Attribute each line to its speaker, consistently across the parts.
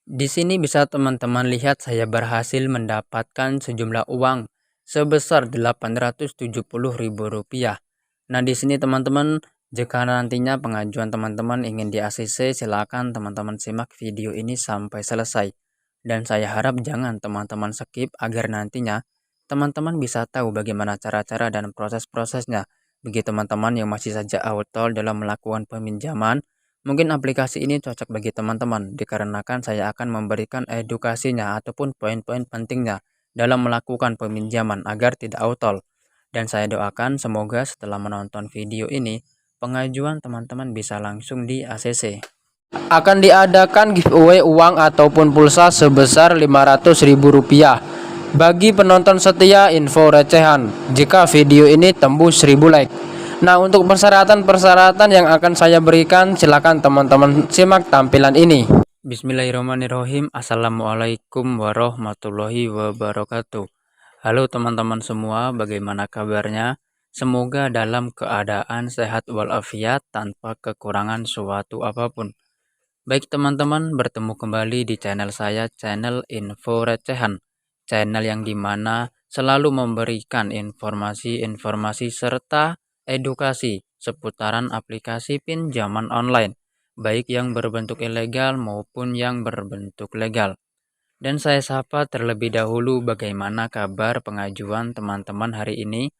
Speaker 1: Di sini bisa teman-teman lihat saya berhasil mendapatkan sejumlah uang sebesar Rp870.000. Nah, di sini teman-teman, jika nantinya pengajuan teman-teman ingin di ACC, silakan teman-teman simak video ini sampai selesai. Dan saya harap jangan teman-teman skip agar nantinya teman-teman bisa tahu bagaimana cara-cara dan proses-prosesnya. Bagi teman-teman yang masih saja awal dalam melakukan peminjaman, mungkin aplikasi ini cocok bagi teman-teman dikarenakan saya akan memberikan edukasinya ataupun poin-poin pentingnya dalam melakukan peminjaman agar tidak autol. Dan saya doakan semoga setelah menonton video ini, pengajuan teman-teman bisa langsung di ACC. Akan diadakan giveaway uang ataupun pulsa sebesar Rp500.000 bagi penonton setia info recehan jika video ini tembus 1000 like. Nah, untuk persyaratan-persyaratan yang akan saya berikan, silakan teman-teman simak tampilan ini. Bismillahirrahmanirrahim. Assalamualaikum warahmatullahi wabarakatuh. Halo teman-teman semua, bagaimana kabarnya? Semoga dalam keadaan sehat walafiat tanpa kekurangan suatu apapun. Baik teman-teman, bertemu kembali di channel saya, channel Info Recehan. Channel yang dimana selalu memberikan informasi-informasi serta edukasi seputaran aplikasi pinjaman online, baik yang berbentuk ilegal maupun yang berbentuk legal. Dan saya sapa terlebih dahulu bagaimana kabar pengajuan teman-teman hari ini?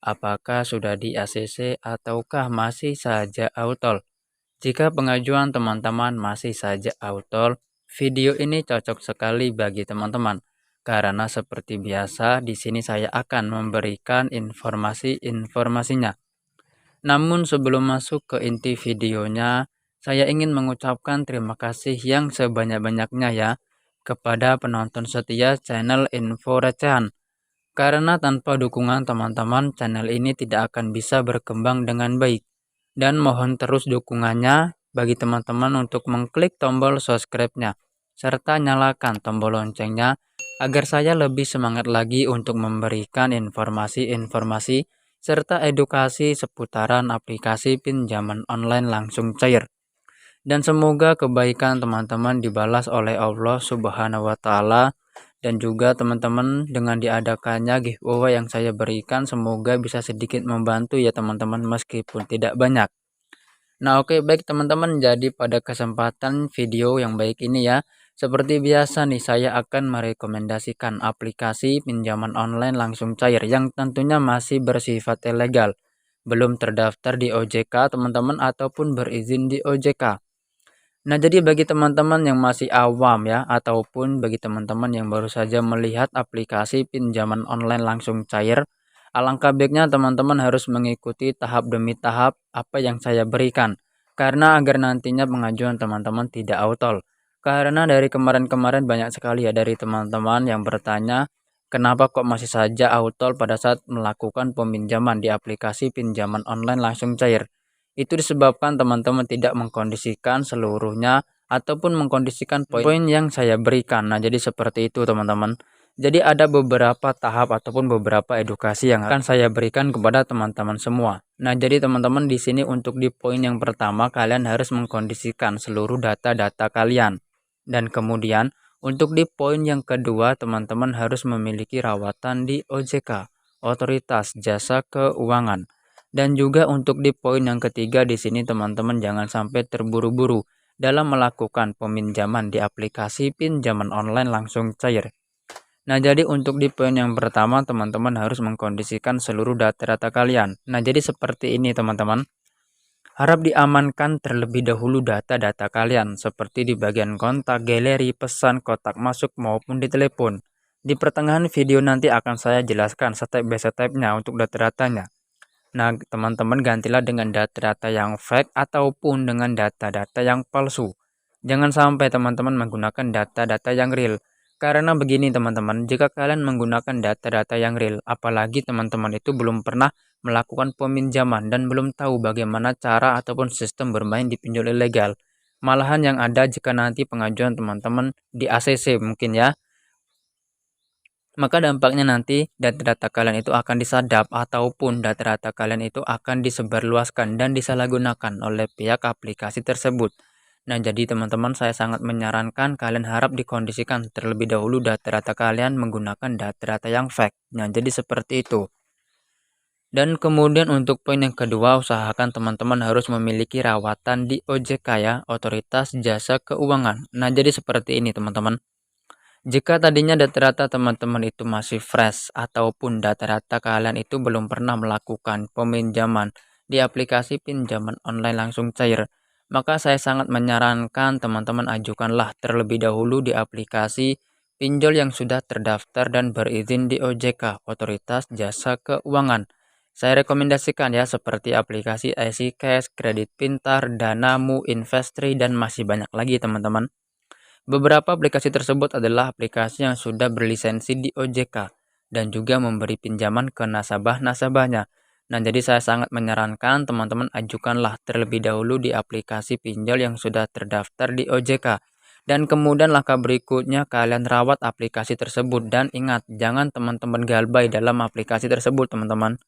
Speaker 1: Apakah sudah di ACC ataukah masih saja autol? Jika pengajuan teman-teman masih saja autol, video ini cocok sekali bagi teman-teman. Karena seperti biasa, di sini saya akan memberikan informasi-informasinya. Namun sebelum masuk ke inti videonya, saya ingin mengucapkan terima kasih yang sebanyak-banyaknya ya kepada penonton setia channel Info Recehan. Karena tanpa dukungan teman-teman, channel ini tidak akan bisa berkembang dengan baik. Dan mohon terus dukungannya bagi teman-teman untuk mengklik tombol subscribe-nya, serta nyalakan tombol loncengnya agar saya lebih semangat lagi untuk memberikan informasi-informasi serta edukasi seputaran aplikasi pinjaman online langsung cair. Dan semoga kebaikan teman-teman dibalas oleh Allah Subhanahu wa Ta'ala. Dan juga teman-teman, dengan diadakannya giveaway yang saya berikan, semoga bisa sedikit membantu ya teman-teman meskipun tidak banyak. Nah, oke, baik teman-teman, jadi pada kesempatan video yang baik ini ya, seperti biasa nih, saya akan merekomendasikan aplikasi pinjaman online langsung cair yang tentunya masih bersifat ilegal, belum terdaftar di OJK teman-teman ataupun berizin di OJK. Nah, jadi bagi teman-teman yang masih awam ya, ataupun bagi teman-teman yang baru saja melihat aplikasi pinjaman online langsung cair, alangkah baiknya teman-teman harus mengikuti tahap demi tahap apa yang saya berikan. Karena agar nantinya pengajuan teman-teman tidak autol. Karena dari kemarin-kemarin banyak sekali ya dari teman-teman yang bertanya, kenapa kok masih saja autol pada saat melakukan peminjaman di aplikasi pinjaman online langsung cair. Itu disebabkan teman-teman tidak mengkondisikan seluruhnya ataupun mengkondisikan poin yang saya berikan. Nah, jadi seperti itu teman-teman. Jadi ada beberapa tahap ataupun beberapa edukasi yang akan saya berikan kepada teman-teman semua. Nah, jadi teman-teman di sini untuk di poin yang pertama kalian harus mengkondisikan seluruh data-data kalian. Dan kemudian untuk di poin yang kedua teman-teman harus memiliki rawatan di OJK, Otoritas Jasa Keuangan. Dan juga untuk di poin yang ketiga di sini teman-teman jangan sampai terburu-buru dalam melakukan peminjaman di aplikasi pinjaman online langsung cair. Nah, jadi untuk di poin yang pertama teman-teman harus mengkondisikan seluruh data-data kalian. Nah, jadi seperti ini teman-teman. Harap diamankan terlebih dahulu data-data kalian seperti di bagian kontak, galeri, pesan, kotak masuk maupun di telepon. Di pertengahan video nanti akan saya jelaskan step by step-nya untuk data-datanya. Nah, teman-teman gantilah dengan data-data yang fake ataupun dengan data-data yang palsu. Jangan sampai teman-teman menggunakan data-data yang real. Karena begini teman-teman, jika kalian menggunakan data-data yang real, apalagi teman-teman itu belum pernah melakukan peminjaman dan belum tahu bagaimana cara ataupun sistem bermain di pinjol ilegal. Malahan yang ada jika nanti pengajuan teman-teman di ACC mungkin ya, maka dampaknya nanti data-data kalian itu akan disadap ataupun data-data kalian itu akan disebarluaskan dan disalahgunakan oleh pihak aplikasi tersebut. Nah, jadi teman-teman saya sangat menyarankan kalian harap dikondisikan terlebih dahulu data-data kalian menggunakan data-data yang fake. Nah, jadi seperti itu. Dan kemudian untuk poin yang kedua, usahakan teman-teman harus memiliki rawatan di OJK ya, Otoritas Jasa Keuangan. Nah, jadi seperti ini teman-teman. Jika tadinya data-data teman-teman itu masih fresh ataupun data-data kalian itu belum pernah melakukan peminjaman di aplikasi pinjaman online langsung cair, maka saya sangat menyarankan teman-teman ajukanlah terlebih dahulu di aplikasi pinjol yang sudah terdaftar dan berizin di OJK, Otoritas Jasa Keuangan. Saya rekomendasikan ya seperti aplikasi IC Cash, Kredit Pintar, Danamu, Investri, dan masih banyak lagi teman-teman. Beberapa aplikasi tersebut adalah aplikasi yang sudah berlisensi di OJK dan juga memberi pinjaman ke nasabah-nasabahnya. Nah, jadi saya sangat menyarankan teman-teman ajukanlah terlebih dahulu di aplikasi pinjol yang sudah terdaftar di OJK. Dan kemudian langkah berikutnya kalian rawat aplikasi tersebut dan ingat jangan teman-teman galbay dalam aplikasi tersebut teman-teman.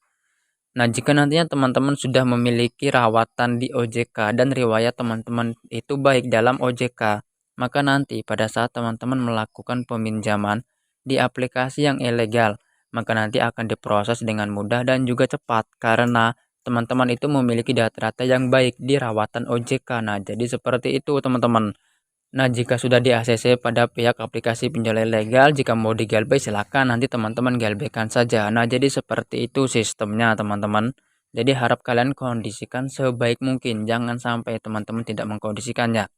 Speaker 1: Nah, jika nantinya teman-teman sudah memiliki rawatan di OJK dan riwayat teman-teman itu baik dalam OJK, maka nanti pada saat teman-teman melakukan peminjaman di aplikasi yang ilegal, maka nanti akan diproses dengan mudah dan juga cepat karena teman-teman itu memiliki data-data yang baik di rawatan OJK. Nah, jadi seperti itu teman-teman. Nah, jika sudah di-ACC pada pihak aplikasi pinjol ilegal, jika mau digalbay silakan nanti teman-teman galbaikan saja. Nah, jadi seperti itu sistemnya teman-teman. Jadi harap kalian kondisikan sebaik mungkin, jangan sampai teman-teman tidak mengkondisikannya.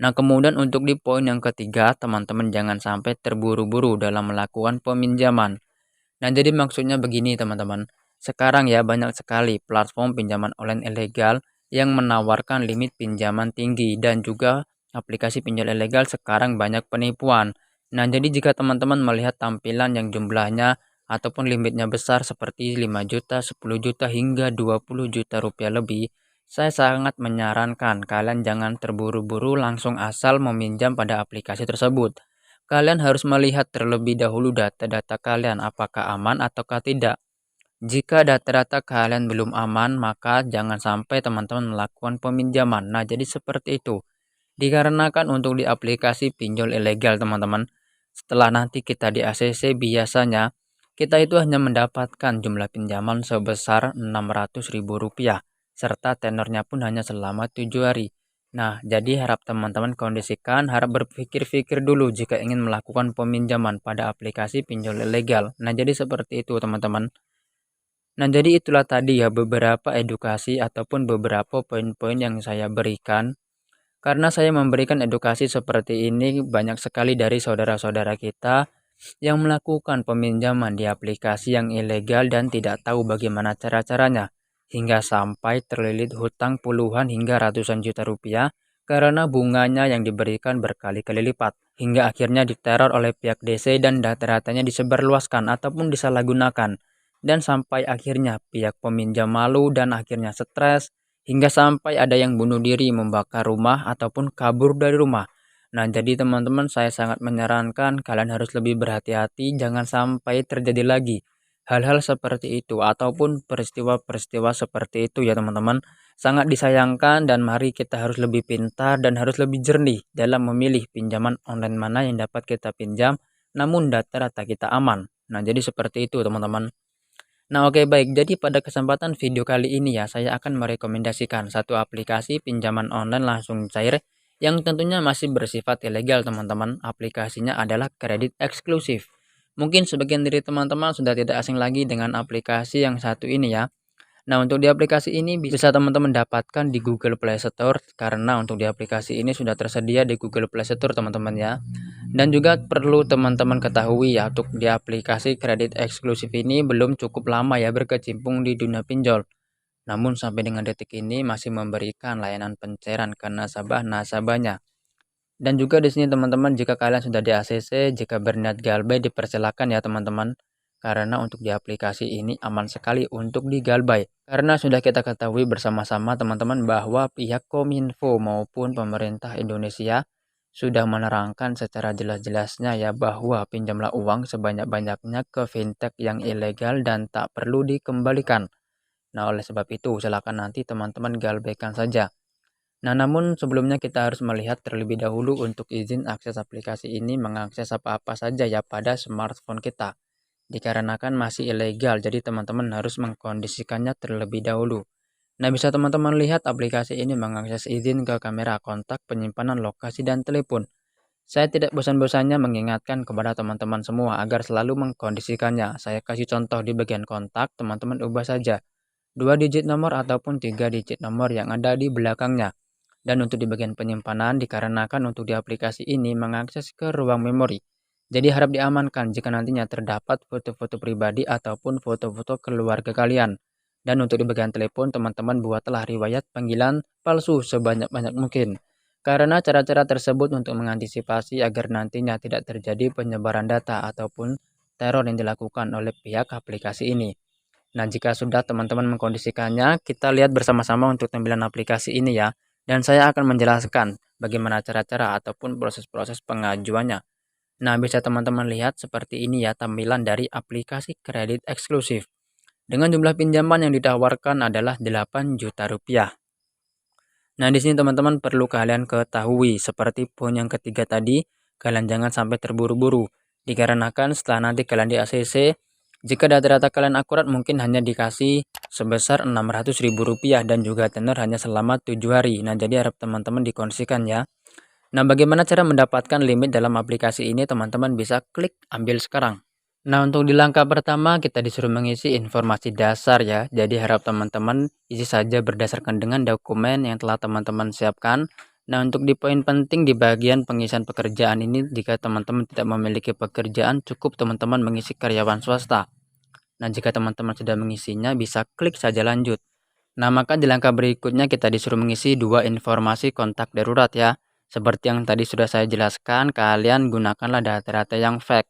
Speaker 1: Nah, kemudian untuk di poin yang ketiga, teman-teman jangan sampai terburu-buru dalam melakukan peminjaman. Nah, jadi maksudnya begini teman-teman. Sekarang ya banyak sekali platform pinjaman online ilegal yang menawarkan limit pinjaman tinggi dan juga aplikasi pinjol ilegal sekarang banyak penipuan. Nah, jadi jika teman-teman melihat tampilan yang jumlahnya ataupun limitnya besar seperti 5 juta, 10 juta hingga 20 juta rupiah lebih, saya sangat menyarankan kalian jangan terburu-buru langsung asal meminjam pada aplikasi tersebut. Kalian harus melihat terlebih dahulu data-data kalian apakah aman ataukah tidak. Jika data-data kalian belum aman, maka jangan sampai teman-teman melakukan peminjaman. Nah, jadi seperti itu. Dikarenakan untuk di aplikasi pinjol ilegal, teman-teman, setelah nanti kita di ACC biasanya kita itu hanya mendapatkan jumlah pinjaman sebesar Rp600.000 serta tenornya pun hanya selama 7 hari. Nah, jadi harap teman-teman kondisikan, harap berpikir-pikir dulu jika ingin melakukan peminjaman pada aplikasi pinjol ilegal. Nah, jadi seperti itu teman-teman. Nah, jadi itulah tadi ya beberapa edukasi ataupun beberapa poin-poin yang saya berikan. Karena saya memberikan edukasi seperti ini banyak sekali dari saudara-saudara kita yang melakukan peminjaman di aplikasi yang ilegal dan tidak tahu bagaimana cara-caranya, hingga sampai terlilit hutang puluhan hingga ratusan juta rupiah karena bunganya yang diberikan berkali-kali lipat, hingga akhirnya diteror oleh pihak DC dan data-datanya disebarluaskan ataupun disalahgunakan, dan sampai akhirnya pihak peminjam malu dan akhirnya stres, hingga sampai ada yang bunuh diri, membakar rumah ataupun kabur dari rumah. Nah, jadi teman-teman saya sangat menyarankan kalian harus lebih berhati-hati jangan sampai terjadi lagi hal-hal seperti itu ataupun peristiwa-peristiwa seperti itu ya teman-teman. Sangat disayangkan dan mari kita harus lebih pintar dan harus lebih jernih dalam memilih pinjaman online mana yang dapat kita pinjam namun data-data kita aman. Nah, jadi seperti itu teman-teman. Nah, oke baik. Jadi pada kesempatan video kali ini ya, saya akan merekomendasikan satu aplikasi pinjaman online langsung cair yang tentunya masih bersifat ilegal, teman-teman. Aplikasinya adalah Kredit Eksklusif. Mungkin sebagian dari teman-teman sudah tidak asing lagi dengan aplikasi yang satu ini ya. Nah, untuk di aplikasi ini bisa teman-teman dapatkan di Google Play Store karena untuk di aplikasi ini sudah tersedia di Google Play Store, teman-teman ya. Dan juga perlu teman-teman ketahui ya, untuk di aplikasi kredit eksklusif ini belum cukup lama ya berkecimpung di dunia pinjol. Namun sampai dengan detik ini masih memberikan layanan pencairan ke nasabah-nasabahnya. Dan juga di sini teman-teman jika kalian sudah di ACC, jika berniat galbay dipersilakan ya teman-teman. Karena untuk di aplikasi ini aman sekali untuk digalbay. Karena sudah kita ketahui bersama-sama teman-teman bahwa pihak Kominfo maupun pemerintah Indonesia sudah menerangkan secara jelas-jelasnya ya bahwa pinjamlah uang sebanyak-banyaknya ke fintech yang ilegal dan tak perlu dikembalikan. Nah, oleh sebab itu silakan nanti teman-teman galbaikan saja. Nah, namun sebelumnya kita harus melihat terlebih dahulu untuk izin akses aplikasi ini mengakses apa-apa saja ya pada smartphone kita. Dikarenakan masih ilegal, jadi teman-teman harus mengkondisikannya terlebih dahulu. Nah, bisa teman-teman lihat aplikasi ini mengakses izin ke kamera, kontak, penyimpanan lokasi, dan telepon. Saya tidak bosan-bosannya mengingatkan kepada teman-teman semua agar selalu mengkondisikannya. Saya kasih contoh di bagian kontak, teman-teman ubah saja 2 digit nomor ataupun 3 digit nomor yang ada di belakangnya. Dan untuk di bagian penyimpanan, dikarenakan untuk di aplikasi ini mengakses ke ruang memori. Jadi harap diamankan jika nantinya terdapat foto-foto pribadi ataupun foto-foto keluarga kalian. Dan untuk di bagian telepon, teman-teman buatlah riwayat panggilan palsu sebanyak-banyak mungkin. Karena cara-cara tersebut untuk mengantisipasi agar nantinya tidak terjadi penyebaran data ataupun teror yang dilakukan oleh pihak aplikasi ini. Nah, jika sudah teman-teman mengkondisikannya, kita lihat bersama-sama untuk tampilan aplikasi ini ya. Dan saya akan menjelaskan bagaimana cara-cara ataupun proses-proses pengajuannya. Nah, bisa teman-teman lihat seperti ini ya tampilan dari aplikasi kredit eksklusif. Dengan jumlah pinjaman yang ditawarkan adalah 8 juta rupiah. Nah, di sini teman-teman perlu kalian ketahui seperti poin yang ketiga tadi, kalian jangan sampai terburu-buru. Dikarenakan setelah nanti kalian di ACC, jika data-data kalian akurat mungkin hanya dikasih sebesar Rp600.000 dan juga tenor hanya selama 7 hari. Nah, jadi harap teman-teman dikondisikan ya. Nah, bagaimana cara mendapatkan limit dalam aplikasi ini? Teman-teman bisa klik ambil sekarang. Nah, untuk di langkah pertama kita disuruh mengisi informasi dasar ya. Jadi harap teman-teman isi saja berdasarkan dengan dokumen yang telah teman-teman siapkan. Nah, untuk di poin penting di bagian pengisian pekerjaan ini, jika teman-teman tidak memiliki pekerjaan, cukup teman-teman mengisi karyawan swasta. Nah, jika teman-teman sudah mengisinya, bisa klik saja lanjut. Nah, maka di langkah berikutnya kita disuruh mengisi 2 informasi kontak darurat ya. Seperti yang tadi sudah saya jelaskan, kalian gunakanlah data-data yang fake.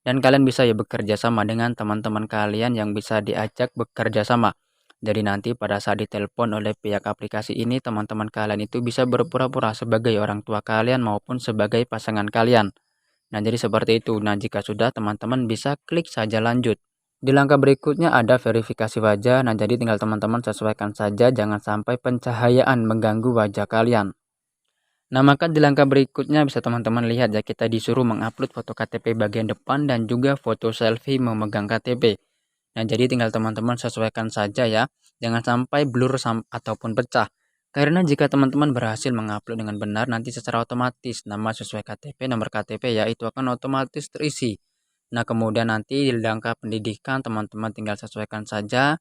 Speaker 1: Dan kalian bisa ya bekerja sama dengan teman-teman kalian yang bisa diajak bekerja sama. Jadi nanti pada saat ditelepon oleh pihak aplikasi ini, teman-teman kalian itu bisa berpura-pura sebagai orang tua kalian maupun sebagai pasangan kalian. Nah, jadi seperti itu. Nah, jika sudah, teman-teman bisa klik saja lanjut. Di langkah berikutnya ada verifikasi wajah. Nah, jadi tinggal teman-teman sesuaikan saja, jangan sampai pencahayaan mengganggu wajah kalian. Nah, maka di langkah berikutnya bisa teman-teman lihat ya, kita disuruh mengupload foto KTP bagian depan dan juga foto selfie memegang KTP. Nah, jadi tinggal teman-teman sesuaikan saja ya, jangan sampai blur ataupun pecah. Karena jika teman-teman berhasil mengupload dengan benar, nanti secara otomatis nama sesuai KTP, nomor KTP ya, itu akan otomatis terisi. Nah, kemudian nanti di langkah pendidikan teman-teman tinggal sesuaikan saja.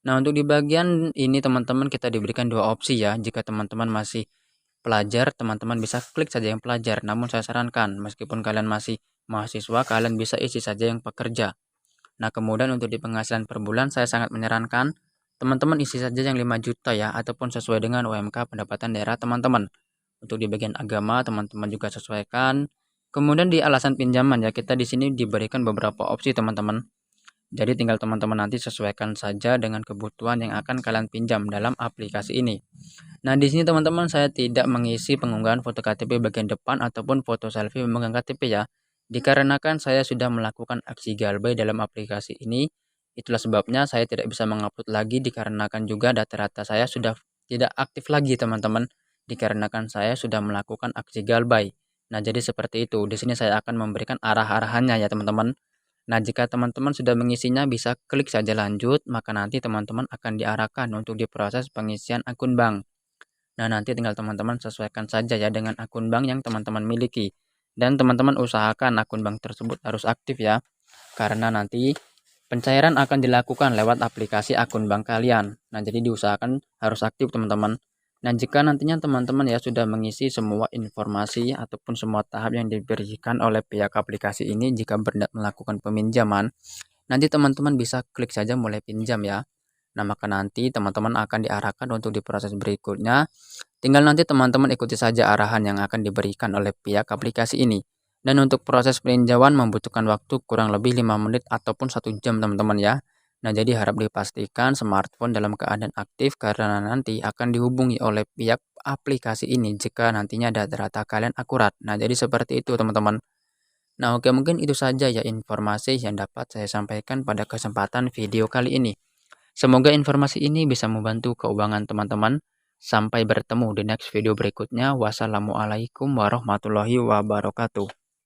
Speaker 1: Nah, untuk di bagian ini teman-teman kita diberikan 2 opsi ya. Jika teman-teman masih pelajar, teman-teman bisa klik saja yang pelajar. Namun saya sarankan, meskipun kalian masih mahasiswa, kalian bisa isi saja yang pekerja. Nah, kemudian untuk di penghasilan per bulan, saya sangat menyarankan teman-teman isi saja yang 5 juta ya, ataupun sesuai dengan UMK pendapatan daerah teman-teman. Untuk di bagian agama, teman-teman juga sesuaikan. Kemudian di alasan pinjaman ya, kita di sini diberikan beberapa opsi teman-teman. Jadi tinggal teman-teman nanti sesuaikan saja dengan kebutuhan yang akan kalian pinjam dalam aplikasi ini. Nah, di sini teman-teman saya tidak mengisi pengunggahan foto KTP bagian depan ataupun foto selfie memegang KTP ya. Dikarenakan saya sudah melakukan aksi galbay dalam aplikasi ini, itulah sebabnya saya tidak bisa mengupload lagi dikarenakan juga data-data saya sudah tidak aktif lagi teman-teman. Dikarenakan saya sudah melakukan aksi galbay. Nah, jadi seperti itu. Di sini saya akan memberikan arah-arahannya ya teman-teman. Nah, jika teman-teman sudah mengisinya bisa klik saja lanjut, maka nanti teman-teman akan diarahkan untuk diproses pengisian akun bank. Nah, nanti tinggal teman-teman sesuaikan saja ya dengan akun bank yang teman-teman miliki. Dan teman-teman usahakan akun bank tersebut harus aktif ya. Karena nanti pencairan akan dilakukan lewat aplikasi akun bank kalian. Nah, jadi diusahakan harus aktif teman-teman. Nah, jika nantinya teman-teman ya sudah mengisi semua informasi ataupun semua tahap yang diberikan oleh pihak aplikasi ini jika berniat melakukan peminjaman, nanti teman-teman bisa klik saja mulai pinjam ya. Nah, maka nanti teman-teman akan diarahkan untuk di proses berikutnya. Tinggal nanti teman-teman ikuti saja arahan yang akan diberikan oleh pihak aplikasi ini. Dan untuk proses peninjauan membutuhkan waktu kurang lebih 5 menit ataupun 1 jam teman-teman ya. Nah, jadi harap dipastikan smartphone dalam keadaan aktif karena nanti akan dihubungi oleh pihak aplikasi ini jika nantinya data-data kalian akurat. Nah, jadi seperti itu teman-teman. Nah, oke mungkin itu saja ya informasi yang dapat saya sampaikan pada kesempatan video kali ini. Semoga informasi ini bisa membantu keuangan teman-teman. Sampai bertemu di next video berikutnya. Wassalamualaikum warahmatullahi wabarakatuh.